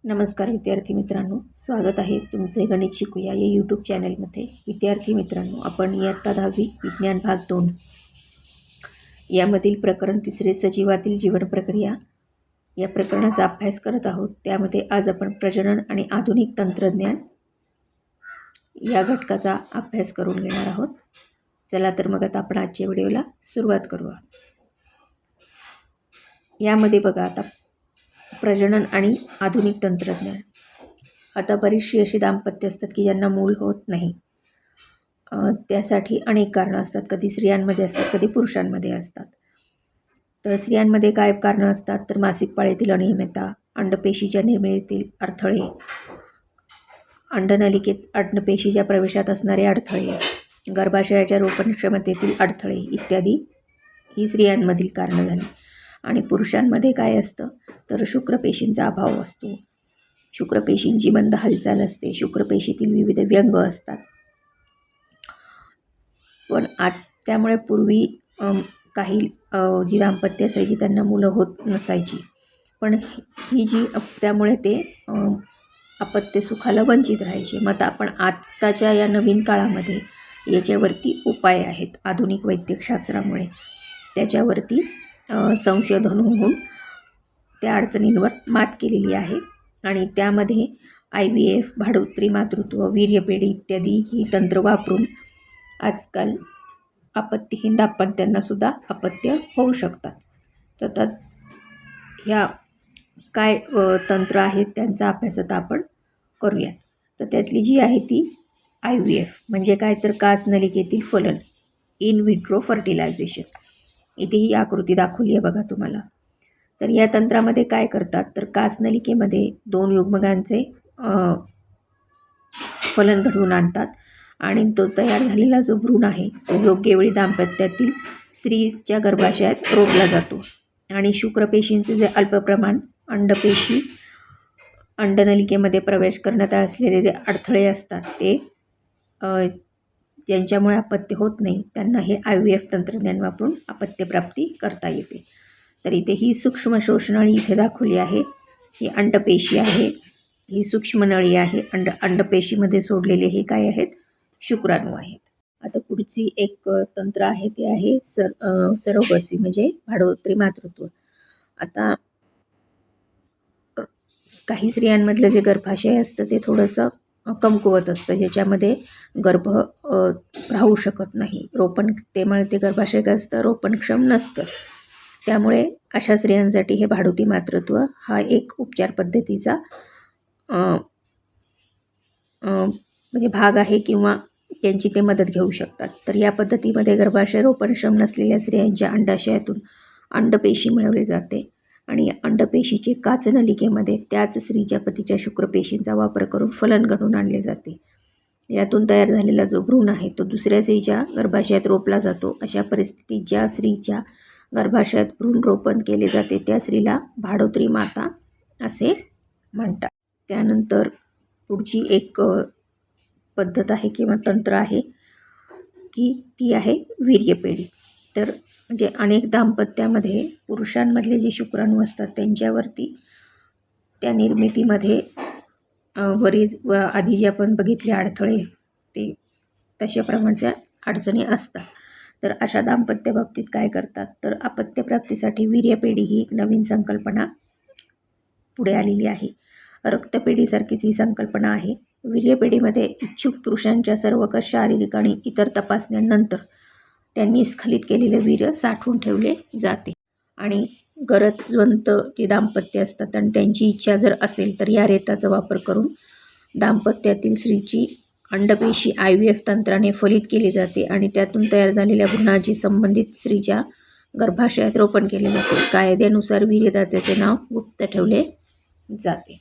नमस्कार विद्यार्थी मित्रांनो, स्वागत आहे तुमचे गणित शिकूया या यूट्यूब चॅनलमध्ये। विद्यार्थी मित्रांनो, आपण इयत्ता 10वी विज्ञान भाग 2 यामधील प्रकरण 3 सजीवातील जीवन प्रक्रिया या प्रकरणाचा अभ्यास करत आहोत। त्यामध्ये आज आपण प्रजनन आणि आधुनिक तंत्रज्ञान या घटकाचा अभ्यास करून घेणार आहोत। चला तर मग आता आपण आजच्या व्हिडिओला सुरुवात करूया। यामध्ये बघा आता प्रजनन आणि आधुनिक तंत्रज्ञान। आता बरीचशी अशी दाम्पत्य असतात की ज्यांना मूल होत नाही। त्यासाठी अनेक कारणं असतात, कधी स्त्रियांमध्ये असतात कधी पुरुषांमध्ये असतात। तर स्त्रियांमध्ये काय कारणं असतात तर मासिक पाळीतील अनियमितता, अंडपेशीच्या निर्मितीतील अडथळे, अंडनलिकेत अंडपेशीच्या प्रवेशात असणारे अडथळे, गर्भाशयाच्या रोपण क्षमतेतील अडथळे इत्यादी ही स्त्रियांमधील कारणं झाली। आणि पुरुषांमध्ये काय असतं तर शुक्रपेशींचा अभाव असतो, शुक्रपेशींची मंद हालचाल असते, शुक्रपेशीतील विविध व्यंग असतात। पण त्यामुळे पूर्वी काही जी दाम्पत्य असायची त्यांना मुलं होत नसायची, पण ही जी त्यामुळे ते अपत्य सुखाला वंचित राहायचे। मग आपण आत्ताच्या या नवीन काळामध्ये याच्यावरती उपाय आहेत, आधुनिक वैद्यकशास्त्रामुळे त्याच्यावरती संशोधन होऊन त्या अडचणींवर मात केलेली आहे। आणि त्यामध्ये IVF, भाडोत्री मातृत्व, वीर्यपेढी इत्यादी ही तंत्र वापरून आजकाल अपत्यहीन दाम्पत्यांनासुद्धा अपत्य होऊ शकतात। तर ह्या काय तंत्र आहेत त्यांचा अभ्यास आता आपण करूयात। तर त्यातली जी आहे ती IVF म्हणजे काय तर काच नलिकेतील फलन, इन विट्रो फर्टिलायझेशन। इथे ही आकृती दाखवली आहे बघा तुम्हाला। तर या तंत्रामध्ये काय करतात तर काच नलिकेमध्ये 2 युग्मकांचे फलन घडवून आणतात आणि तो तयार झालेला जो भ्रूण आहे तो योग्य वेळी दाम्पत्यातील स्त्रीच्या गर्भाशयात रोपला जातो। आणि शुक्रपेशींचे जे अल्पप्रमाण अंडपेशी अंडनलिकेमध्ये प्रवेश करण्यात असलेले जे अडथळे असतात ते ज्यांच्यामुळे अपत्य होत नाही त्यांना हे IVF तंत्रज्ञान वापरून अपत्यप्राप्ती करता येते। तर इथे ही सूक्ष्म शोषनळी इथे दाखवली आहे, ही अंडपेशी आहे, ही सूक्ष्म नळी आहे। अंडपेशीमध्ये सोडलेले हे काय आहेत, शुक्राणू आहेत। आता पुढची एक तंत्र आहे ते आहे सरोगसी म्हणजे भाडोत्री मातृत्व। आता काही स्त्रियांमधलं जे गर्भाशय असतं ते थोडंसं कमकुवत असतं, ज्याच्यामध्ये गर्भ राहू शकत नाही, त्यामुळे ते गर्भाशय काय असतं रोपणक्षम नसतं। त्यामुळे अशा स्त्रियांसाठी हे भाडोत्री मातृत्व हा एक उपचार पद्धतीचा म्हणजे भाग आहे किंवा त्यांची ते मदत घेऊ शकतात। तर या पद्धतीमध्ये गर्भाशय रोपणक्षम नसलेल्या स्त्रियांच्या अंडाशयातून अंडपेशी मिळवली जाते आणि अंडपेशीचे काच नलिकेमध्ये त्याच स्त्रीच्या पतीच्या शुक्रपेशींचा वापर करून फलन घडवून आणले जाते। यातून तयार झालेला जो भ्रूण आहे तो दुसऱ्या स्त्रीच्या गर्भाशयात रोपला जातो। अशा परिस्थितीत ज्या स्त्रीच्या गर्भाशयात भ्रूण रोपण केले जाते त्या स्त्रीला भाडोत्री माता असे म्हणतात। त्यानंतर पुढची एक पद्धत आहे किंवा तंत्र आहे की ती आहे वीर्यपेढी। तर म्हणजे अनेक दाम्पत्यामध्ये पुरुषांमधले जे शुक्राणू असतात त्यांच्यावरती त्या निर्मितीमध्ये आधी जे आपण बघितले अडथळे ते तशा प्रमाणच्या अडचणी असतात। तर अशा दाम्पत्य बाबतीत काय करतात तर अपत्यप्राप्तीसाठी वीर्यपेढी ही एक नवीन संकल्पना पुढे आलेली आहे। रक्तपेढीसारखीच ही संकल्पना आहे। वीर्यपेढीमध्ये इच्छुक पुरुषांच्या सर्वकष शारीरिक आणि इतर तपासण्यांनंतर त्यांनी स्खलित केलेले वीर्य साठवून ठेवले जाते। आणि गरजवंत जे दाम्पत्य असतात आणि त्यांची इच्छा जर असेल तर या रेताचा वापर करून दाम्पत्यातील स्त्रीची अंडपेशी IVF तंत्राने फलित केली जाते आणि त्यातून तयार झालेल्या भ्रूणाची संबंधित स्त्रीच्या गर्भाशयात रोपण केले जाते। कायद्यानुसार वीर्यदात्याचे नाव गुप्त ठेवले जाते।